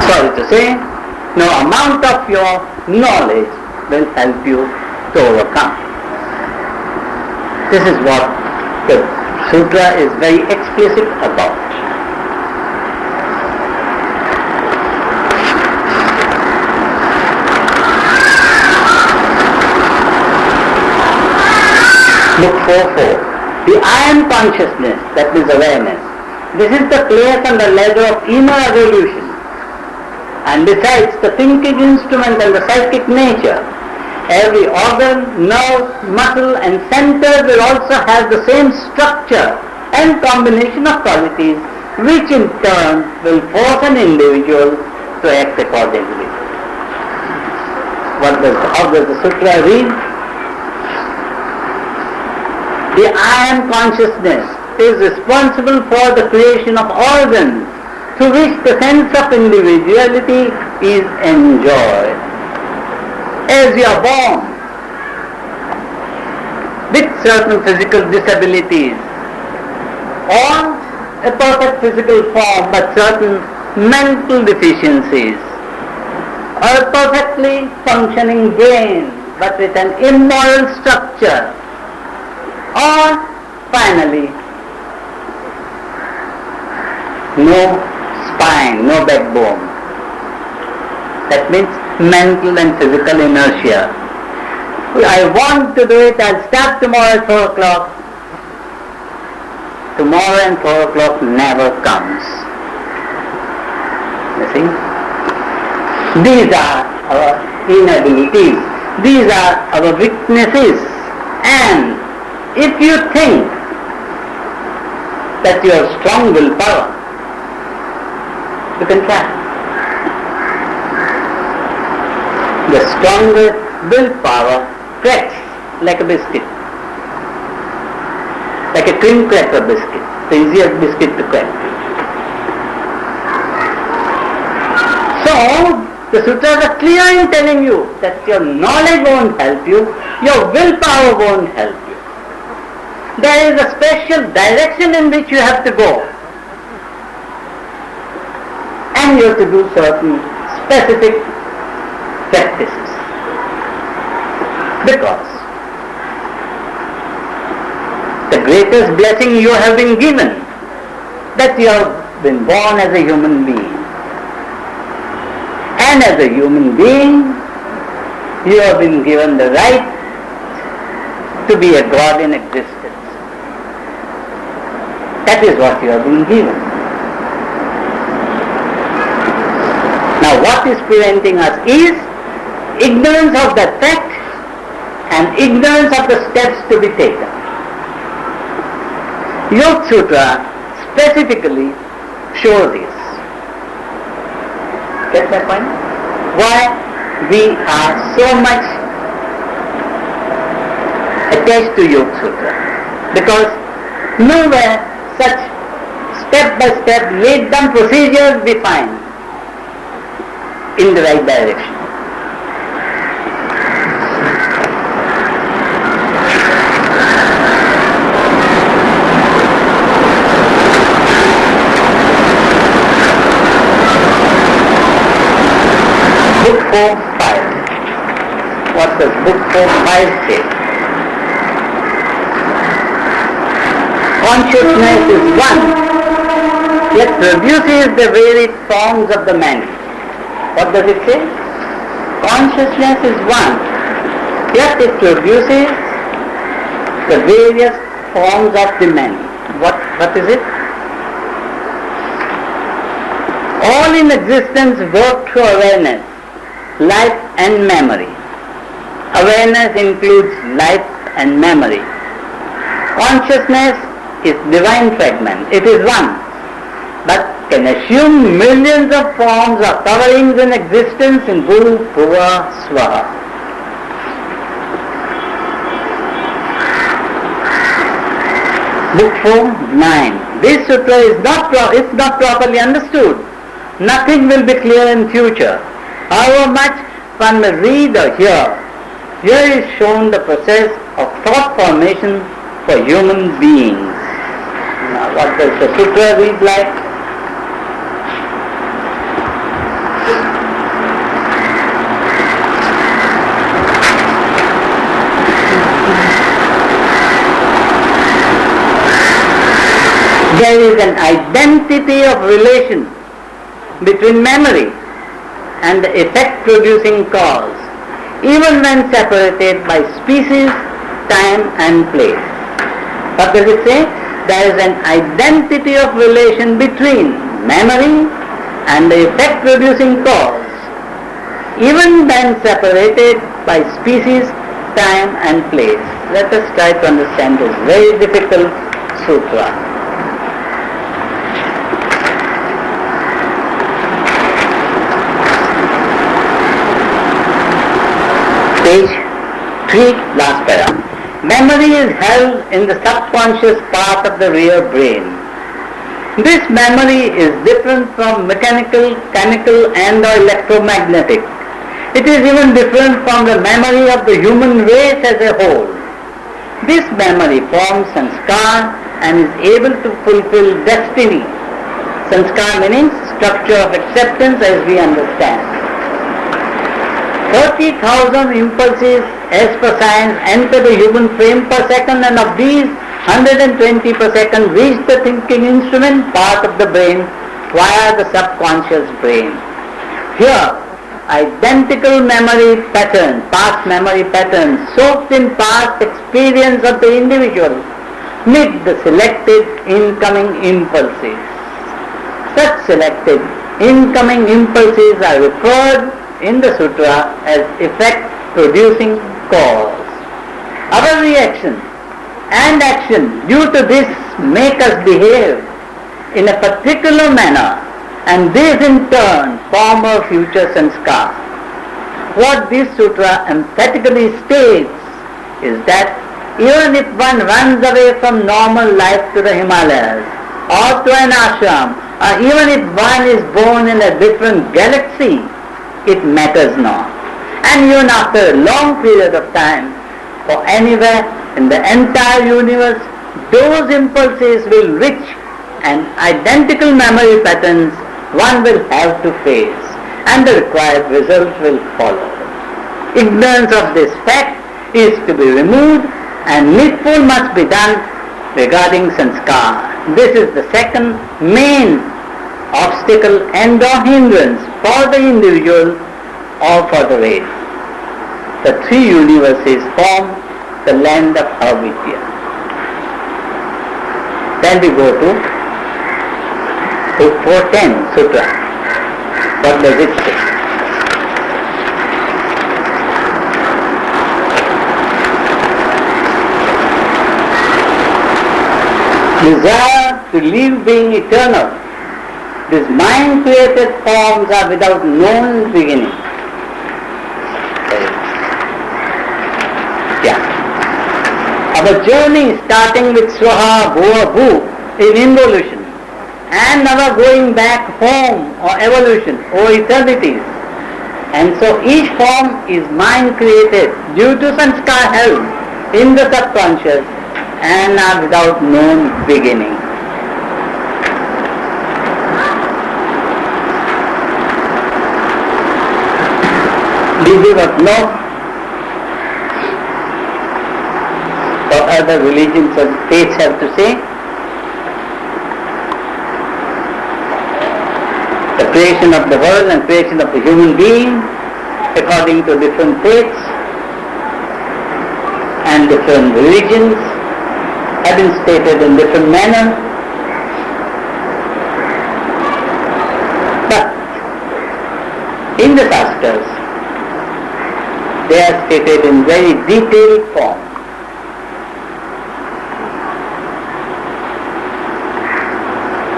Sorry to say, no amount of your knowledge will help you to overcome. This is what the sutra is very explicit about. Book 4.4. The I am consciousness, that means awareness. This is the place and the ladder of inner evolution. And besides the thinking instrument and the psychic nature, every organ, nerve, muscle and center will also have the same structure and combination of qualities, which in turn will force an individual to act accordingly. How does the sutra read? The I am consciousness is responsible for the creation of organs through which the sense of individuality is enjoyed. As you are born with certain physical disabilities or a perfect physical form but certain mental deficiencies, or a perfectly functioning brain but with an immoral structure, or finally no spine, no backbone. That means mental and physical inertia. I want to do it, I'll start tomorrow at 4 o'clock. Tomorrow and 4 o'clock never comes. You see? These are our inabilities. These are our weaknesses. And if you think that you have strong willpower, you can try. The stronger willpower cracks like a biscuit, like a cream cracker biscuit, the easiest biscuit to crack. So, the sutras are clear in telling you that your knowledge won't help you, your willpower won't help you. There is a special direction in which you have to go. And you have to do certain specific practices. Because the greatest blessing you have been given, that you have been born as a human being. And as a human being, you have been given the right to be a God in existence. That is what you have been given. Now what is preventing us is ignorance of that fact and ignorance of the steps to be taken. Yoga Sutra specifically shows this. Get my point? Why we are so much attached to Yoga Sutra? Because nowhere such step-by-step laid down procedures we find in the right direction. Book 4.5. What does Book 4.5 say? Consciousness is one, yet produces the varied forms of the many. What does it say? Consciousness is one, yet it produces the various forms of the many. What is it? All in existence work through awareness, life and memory. Awareness includes life and memory. Consciousness is divine fragment. It is one, but can assume millions of forms or coverings in existence in Bhu, Bhuva, Swaha. Book 4.9. This sutra is not properly understood. Nothing will be clear in future. However much one may read or hear, here is shown the process of thought formation for human beings. Now, what does the sutra read like? There is an identity of relation between memory and the effect producing cause, even when separated by species, time and place. What does it say? There is an identity of relation between memory and the effect producing cause, even when separated by species, time and place. Let us try to understand this very difficult sutra. Page 3, last paragraph. Memory is held in the subconscious part of the rear brain. This memory is different from mechanical, chemical and or electromagnetic. It is even different from the memory of the human race as a whole. This memory forms sanskar and is able to fulfill destiny. Sanskar meaning structure of acceptance as we understand. 30,000 impulses as per science enter the human frame per second, and of these 120 per second reach the thinking instrument part of the brain via the subconscious brain. Here, identical memory patterns, past memory patterns soaked in past experience of the individual meet the selected incoming impulses. Such selected incoming impulses are referred in the sutra as effect producing cause. Our reaction and action due to this make us behave in a particular manner, and this in turn form our future sanskar. What this sutra emphatically states is that even if one runs away from normal life to the Himalayas or to an ashram, or even if one is born in a different galaxy, it matters not. And even after a long period of time, for anywhere in the entire universe, those impulses will reach and identical memory patterns one will have to face, and the required result will follow. Ignorance of this fact is to be removed, and needful must be done regarding sanskar. This is the second main obstacle and or hindrance for the individual or for the race. The three universes form the land of avidya. Then we go to 410 Sutra. What does it say? Desire to live being eternal. These mind-created forms are without known beginning. Our journey starting with Swaha, Bhuva, Bhu in involution, and our going back home or evolution or eternities. And so each form is mind-created due to sanskar held in the subconscious and are without known beginning. This is what no or other religions or faiths have to say. The creation of the world and creation of the human being according to different faiths and different religions have been stated in different manner. But in the Shastras, they are stated in very detailed form.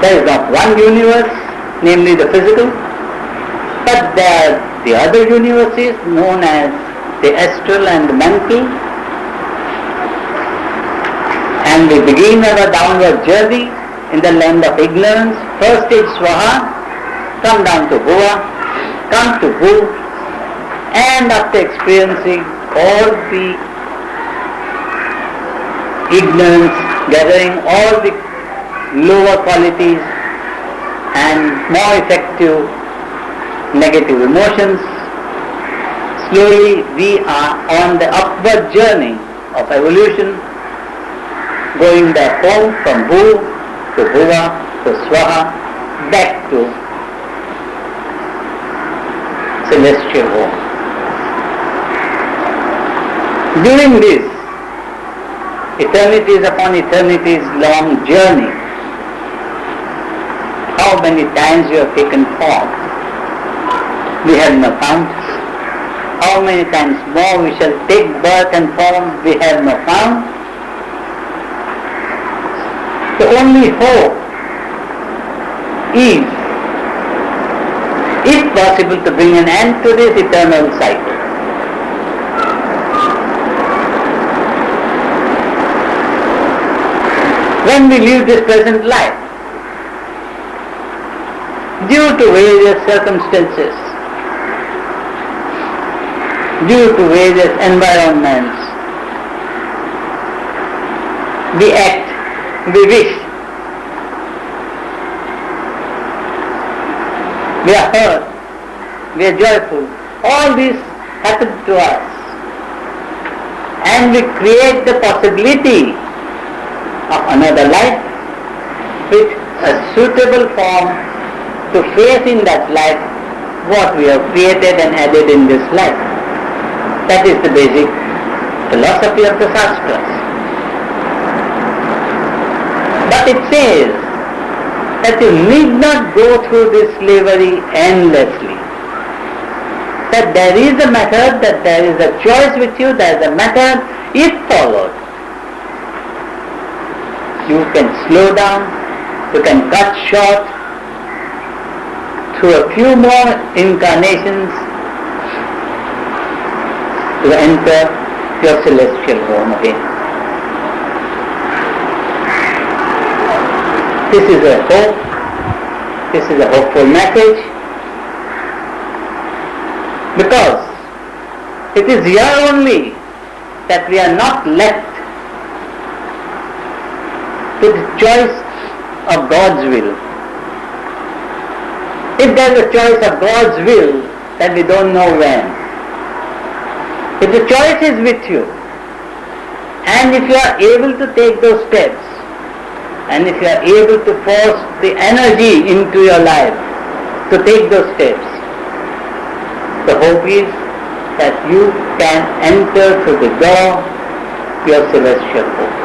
There is not one universe, namely the physical, but there are the other universes known as the astral and the mental. And we begin our downward journey in the land of ignorance. First is Swaha, come down to Bhuva, come to Bhu, and after experiencing all the ignorance, gathering all the lower qualities and more effective negative emotions, slowly we are on the upward journey of evolution, going back home from Bhu to Bhuva, to Swaha, back to celestial home. During this eternities upon eternities long journey, how many times you have taken form? We have no count. How many times more we shall take birth and form? We have no count. The only hope is, if possible, to bring an end to this eternal cycle. When we live this present life, due to various circumstances, due to various environments, we act, we wish, we are hurt, we are joyful. All this happens to us, and we create the possibility of another life with a suitable form to face in that life what we have created and added in this life. That is the basic philosophy of the Shastras. But it says that you need not go through this slavery endlessly. That there is a method, that there is a choice with you, there is a method, if followed. You can slow down, you can cut short through a few more incarnations to enter your celestial home again. This is a hope, this is a hopeful message, because it is here only that we are not left to the choice of God's will. If there is a choice of God's will, then we don't know when. If the choice is with you, and if you are able to take those steps, and if you are able to force the energy into your life to take those steps, the hope is that you can enter through the door your celestial home.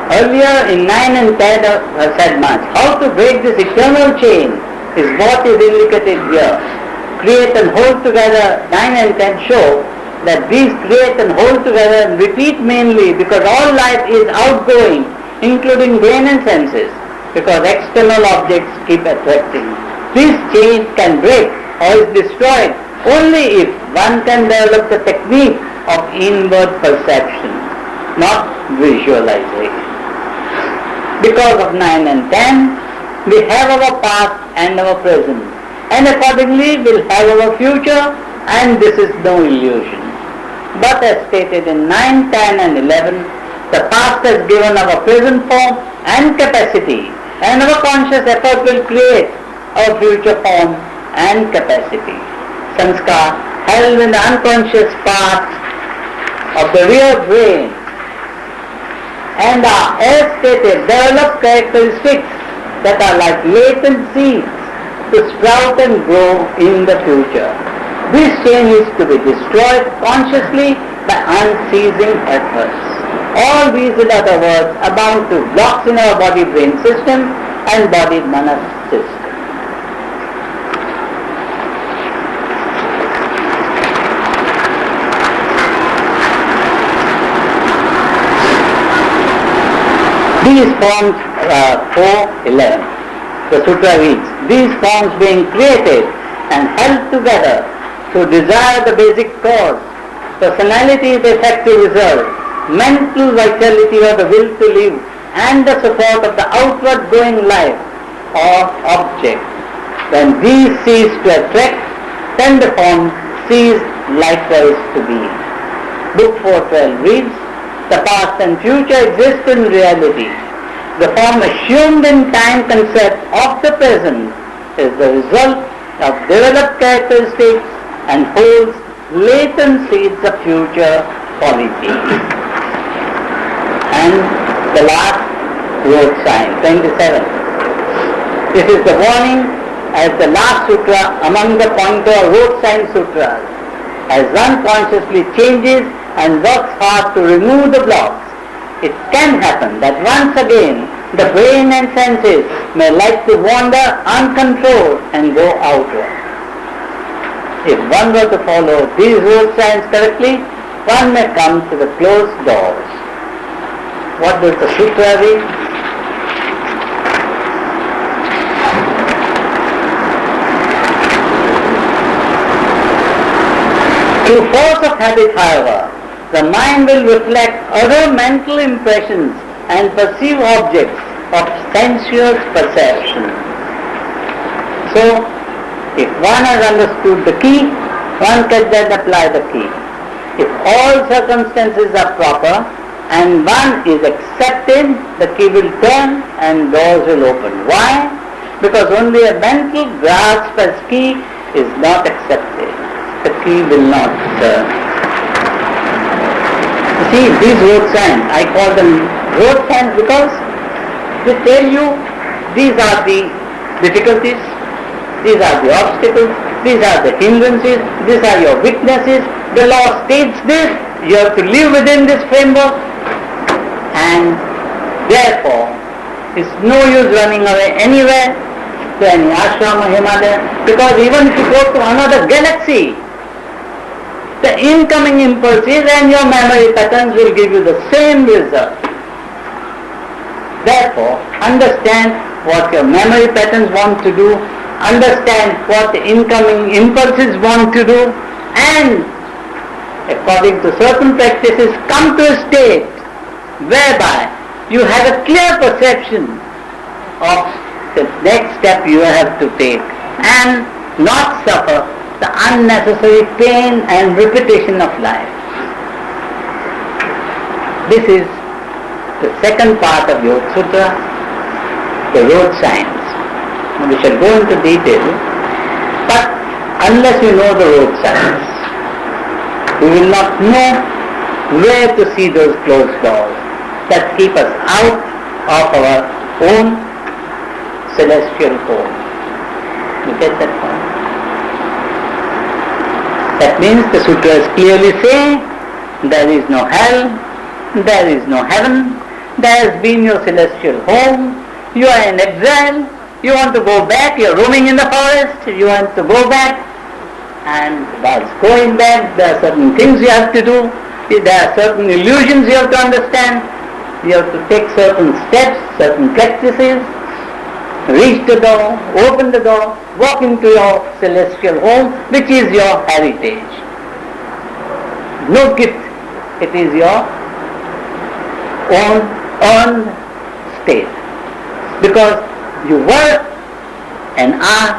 Earlier in 9 and 10 I said much. How to break this eternal chain is what is indicated here. Create and hold together, 9 and 10 show that these create and hold together and repeat mainly because all life is outgoing, including brain and senses, because external objects keep attracting. This chain can break or is destroyed only if one can develop the technique of inward perception, not visualization. Because of 9 and 10, we have our past and our present, and accordingly we'll have our future, and this is no illusion. But as stated in 9, 10 and 11, the past has given our present form and capacity, and our conscious effort will create our future form and capacity. Sanskar held in the unconscious part of the rear brain and are, as stated, developed characteristics that are like latent seeds to sprout and grow in the future. This chain is to be destroyed consciously by unceasing efforts. All these, in other words, amount to blocks in our body-brain system and body-manas system. These forms, 4:11, the sutra reads, these forms being created and held together to desire the basic cause, personality the effective result, mental vitality or the will to live, and the support of the outward going life or object. When these cease to attract, then the form cease likewise to be. Book 4:12 reads, the past and future exist in reality, the form assumed in time concept of the present is the result of developed characteristics and holds latent seeds of future quality. And the last road sign, 27. This is the warning as the last sutra among the pointer road sign sutras. As one consciously changes and works hard to remove the blocks, it can happen that once again the brain and senses may like to wander uncontrolled and go outward. If one were to follow these road signs correctly, one may come to the closed doors. What does the sutra read? Through force of habit, however, the mind will reflect other mental impressions and perceive objects of sensuous perception. So, if one has understood the key, one can then apply the key. If all circumstances are proper and one is accepted, the key will turn and doors will open. Why? Because only a mental grasp as key is not accepted. The key will not turn. You see, these road signs, I call them road signs because they tell you these are the difficulties, these are the obstacles, these are the hindrances, these are your weaknesses. The law states this, you have to live within this framework, and therefore it's no use running away anywhere to any ashram or Himalaya, because even if you go to another galaxy, the incoming impulses and your memory patterns will give you the same result. Therefore, understand what your memory patterns want to do, understand what the incoming impulses want to do, and according to certain practices come to a state whereby you have a clear perception of the next step you have to take and not suffer the unnecessary pain and repetition of life. This is the second part of Yoga Sutra, the road signs. We shall go into detail, but unless we know the road signs, we will not know where to see those closed doors that keep us out of our own celestial home. You get that point? That means the sutras clearly say there is no hell, there is no heaven, there has been your celestial home, you are in exile, you want to go back, you are roaming in the forest, you want to go back, and whilst going back there are certain things you have to do, there are certain illusions you have to understand, you have to take certain steps, certain practices, reach the door, open the door, walk into your celestial home, which is your heritage. No gift, it is your own earned state. Because you were and are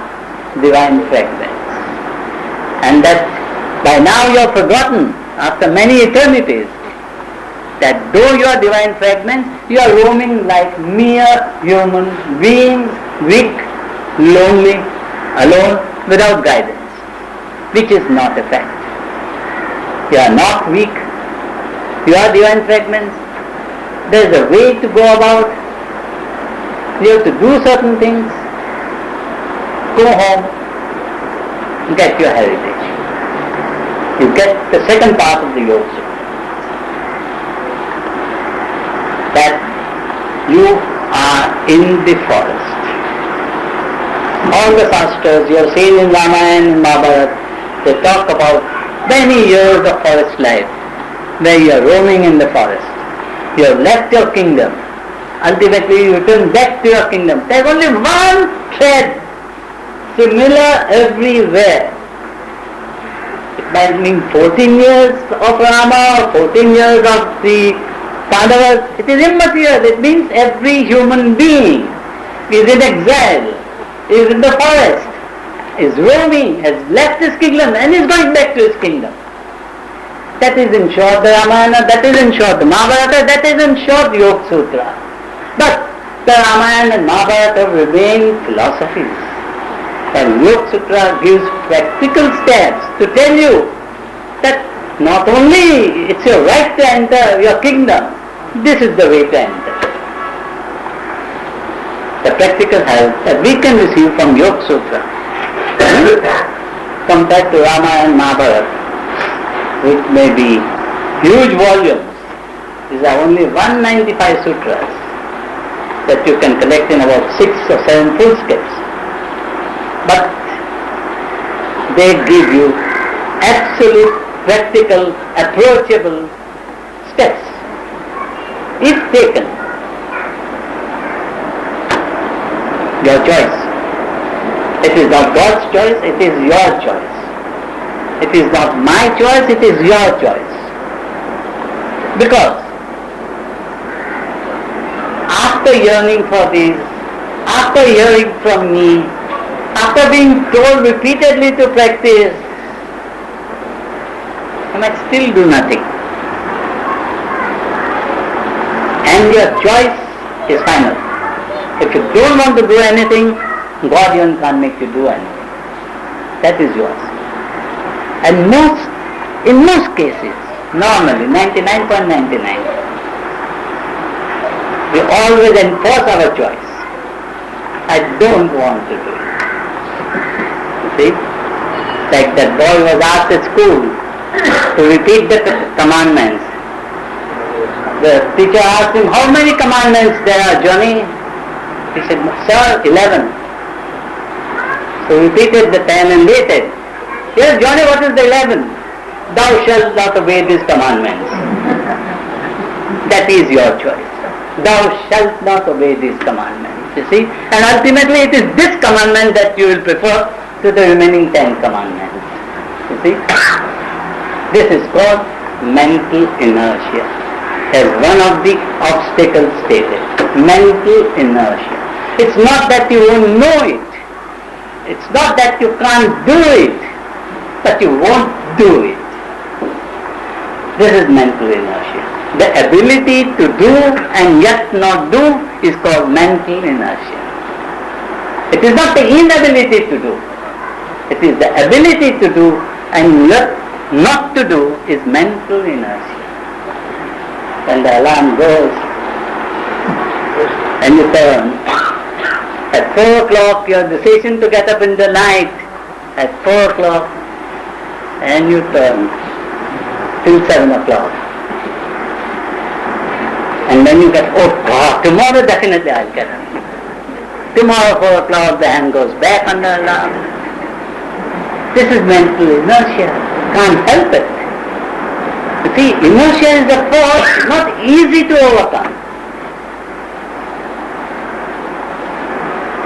divine fragments. And that by now you are forgotten after many eternities, that though you are divine fragments, you are roaming like mere human beings, weak, lonely, alone, without guidance, which is not a fact. You are not weak, you are divine fragments. There is a way to go about, you have to do certain things, go home, get your heritage. You get the second part of the Yoga Sutra. That you are in the forest. All the Shastras you have seen in Ramayana and Mahabharata, they talk about many years of forest life, where you are roaming in the forest. You have left your kingdom. Ultimately you return back to your kingdom. There is only one thread, similar everywhere. It might mean 14 years of Rama or 14 years of the Pandavas. It is immaterial. It means every human being is in exile, is in the forest, is roaming, has left his kingdom and is going back to his kingdom. That is in short the Ramayana, that is in short the Mahabharata, that is in short the Yoga Sutra. But The Ramayana and Mahabharata remain philosophies. And Yoga Sutra gives practical steps to tell you that not only it's your right to enter your kingdom, this is the way to enter. The practical help that we can receive from Yoga Sutra compared to Ramayana and Mahabharata, which may be huge volumes. These are only 195 sutras that you can collect in about 6 or 7 footsteps. But they give you absolute, practical, approachable steps. If taken, your choice. It is not God's choice, it is your choice. It is not my choice, it is your choice. Because after yearning for this, after hearing from me, after being told repeatedly to practice, you might still do nothing. And your choice is final. If you don't want to do anything, God even can't make you do anything. That is yours. And in most cases, normally, 99.99, we always enforce our choice. I don't want to do it. See? Like that boy was asked at school to repeat the commandments. The teacher asked him, how many commandments there are, Johnny? He said, sir, 11. So he repeated the 10 and waited. Yes, Johnny, what is the 11? Thou shalt not obey these commandments. That is your choice. Thou shalt not obey these commandments. You see? And ultimately it is this commandment that you will prefer to the remaining 10 commandments. You see? This is called mental inertia. As one of the obstacles stated. Mental inertia. It's not that you won't know it. It's not that you can't do it, but you won't do it. This is mental inertia. The ability to do and yet not do is called mental inertia. It is not the inability to do. It is the ability to do and yet not to do is mental inertia. When the alarm goes and you turn, at 4 o'clock your decision to get up in the night, at 4 o'clock, and you turn till 7 o'clock. And then you get, oh God, tomorrow definitely I'll get up. Tomorrow 4 o'clock the hand goes back on the alarm. This is mental inertia. Can't help it. You see, inertia is a force not easy to overcome.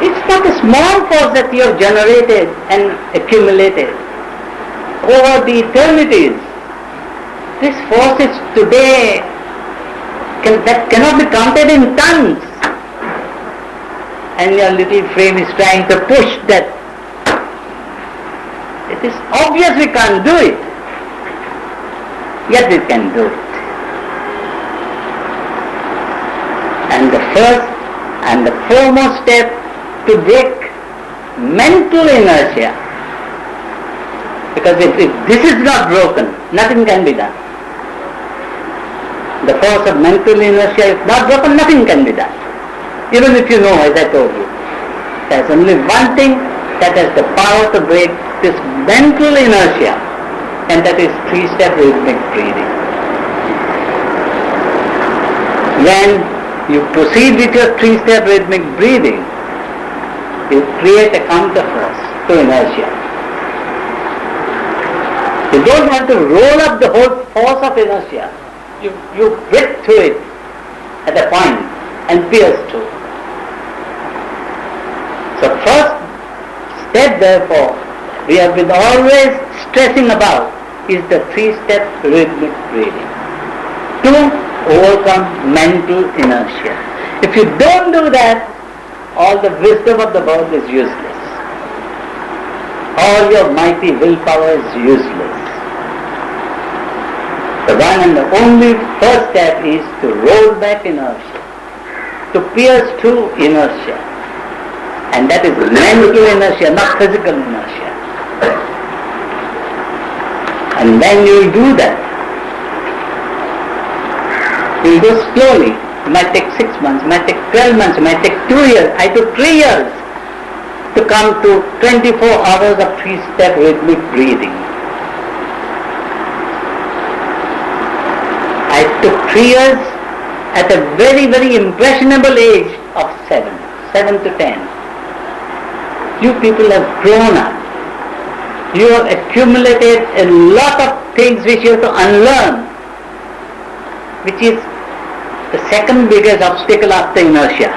It's not a small force that you have generated and accumulated over the eternities. This force is today, that cannot be counted in tons. And your little frame is trying to push that. It is obvious we can't do it. Yet we can do it. And the first and the foremost step to break mental inertia, because if this is not broken, nothing can be done. The force of mental inertia is not broken, nothing can be done. Even if you know, as I told you, there's only one thing that has the power to break this mental inertia, and that is 3-step rhythmic breathing. When you proceed with your 3-step rhythmic breathing, you create a counter force to inertia. You don't have to roll up the whole force of inertia. You break through it at a point and pierce through. So first step, therefore, we have been always stressing about is the 3-step rhythmic breathing to overcome mental inertia. If you don't do that, all the wisdom of the world is useless. All your mighty willpower is useless. The one and the only first step is to roll back inertia. to pierce through inertia. And that is mental inertia, not physical inertia. And then you will do that. You will go slowly. It might take 6 months, it might take 12 months, it might take 2 years. I took 3 years to come to 24 hours of 3-step rhythmic breathing. I took 3 years at a very, very impressionable age of 7 to 10. You people have grown up. You have accumulated a lot of things which you have to unlearn, which is the second biggest obstacle after inertia.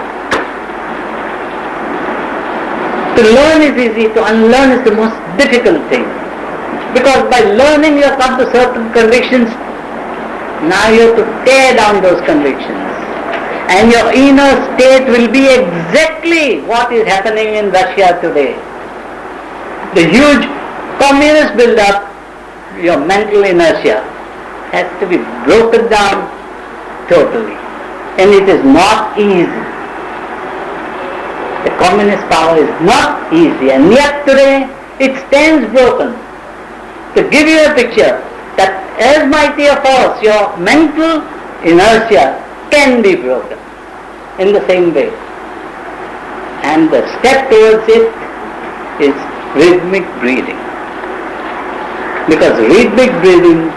To learn is easy, to unlearn is the most difficult thing. Because by learning you have come to certain convictions, now you have to tear down those convictions. And your inner state will be exactly what is happening in Russia today. The huge communist build-up, your mental inertia, has to be broken down totally. And it is not easy. The communist power is not easy, and yet today it stands broken. To give you a picture that as mighty a force, your mental inertia can be broken in the same way. And the step towards it is rhythmic breathing. Because rhythmic breathing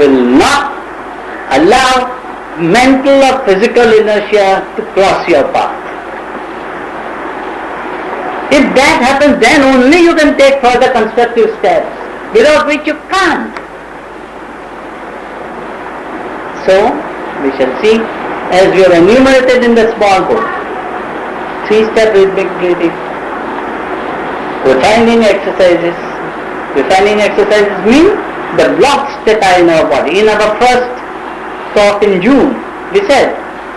will not allow mental or physical inertia to cross your path. If that happens, then only you can take further constructive steps, without which you can't. So, we shall see, as we have enumerated in the small book, 3-step rhythmic breathing, refining exercises. Refining exercises mean the blocks that are in our body. In our first talk in June, we said,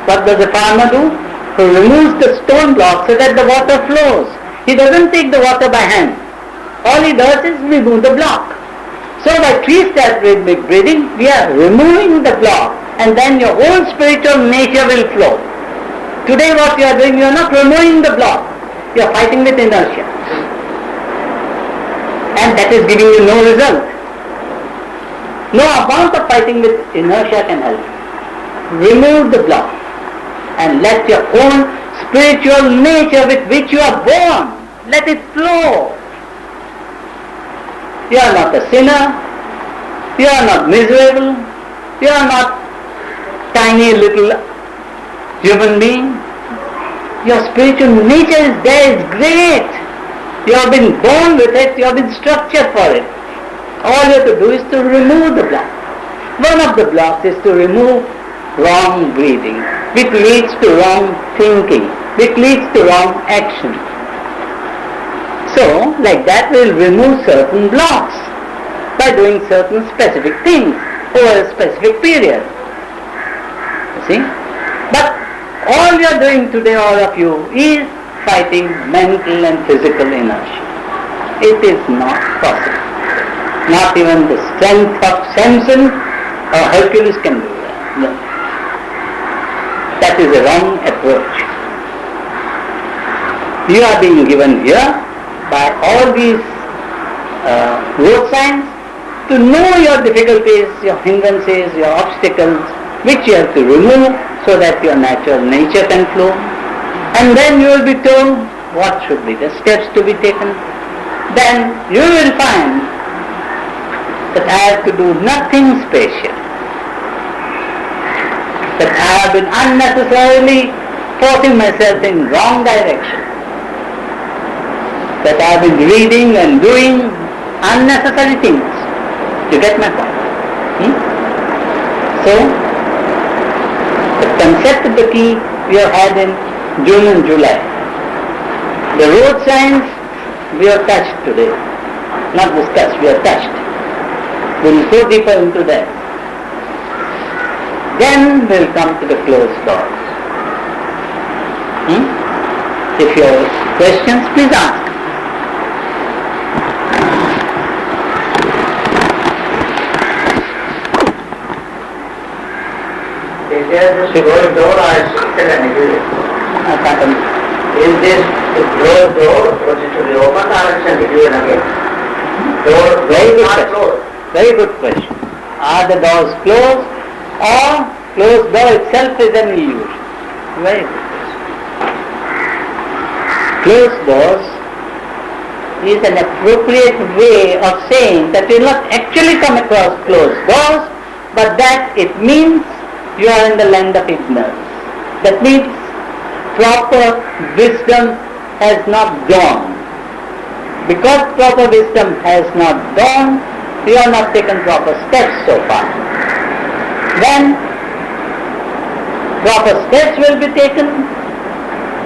what does a farmer do? He removes the stone block so that the water flows. He doesn't take the water by hand. All he does is remove the block. So by 3-step rhythmic breathing, we are removing the block, and then your whole spiritual nature will flow. Today what you are doing, you are not removing the block. You are fighting with inertia. And that is giving you no result. No amount of fighting with inertia can help. Remove the block and let your own spiritual nature with which you are born, let it flow. You are not a sinner, you are not miserable, you are not tiny little human being. Your spiritual nature is there, it's great. You have been born with it, you have been structured for it. All you have to do is to remove the block. One of the blocks is to remove wrong breathing, which leads to wrong thinking, which leads to wrong action. So, like that we will remove certain blocks by doing certain specific things over a specific period. You see? But all you are doing today, all of you, is fighting mental and physical inertia. It is not possible. Not even the strength of Samson or Hercules can do that. No. That is a wrong approach. You are being given here by all these road signs to know your difficulties, your hindrances, your obstacles, which you have to remove so that your natural nature can flow. And then you will be told what should be the steps to be taken. Then you will find that I have to do nothing special. That I have been unnecessarily forcing myself in wrong direction. That I have been reading and doing unnecessary things. You get my point? So, the concept of the key we have had in June and July. The road signs we have touched today. Not discussed, we have touched. We will go deeper into that. Then we will come to the closed doors. If you have questions, please ask. Is there this closed door or is it an illusion? Is this the closed door or is it to be opened or is it an illusion again? Door Very good not question. closed. Very good question. Are the doors closed or closed door itself is an illusion? Very good question. Closed doors is an appropriate way of saying that you will not actually come across closed doors, but that it means you are in the land of ignorance. That means proper wisdom has not dawned. Because proper wisdom has not dawned, you have not taken proper steps so far. When proper steps will be taken,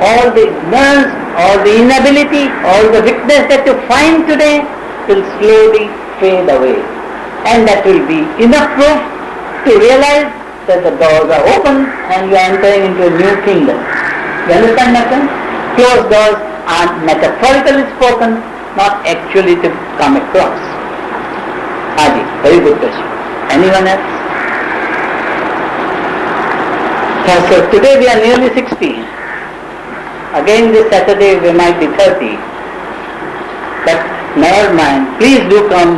all the ignorance, all the inability, all the weakness that you find today will slowly fade away. And that will be enough proof to realize that the doors are open and you are entering into a new kingdom. You understand, my friend? Closed doors are metaphorically spoken, not actually to come across. Haji, very good question. Anyone else? So today we are nearly 60. Again this Saturday we might be 30. But never mind, please do come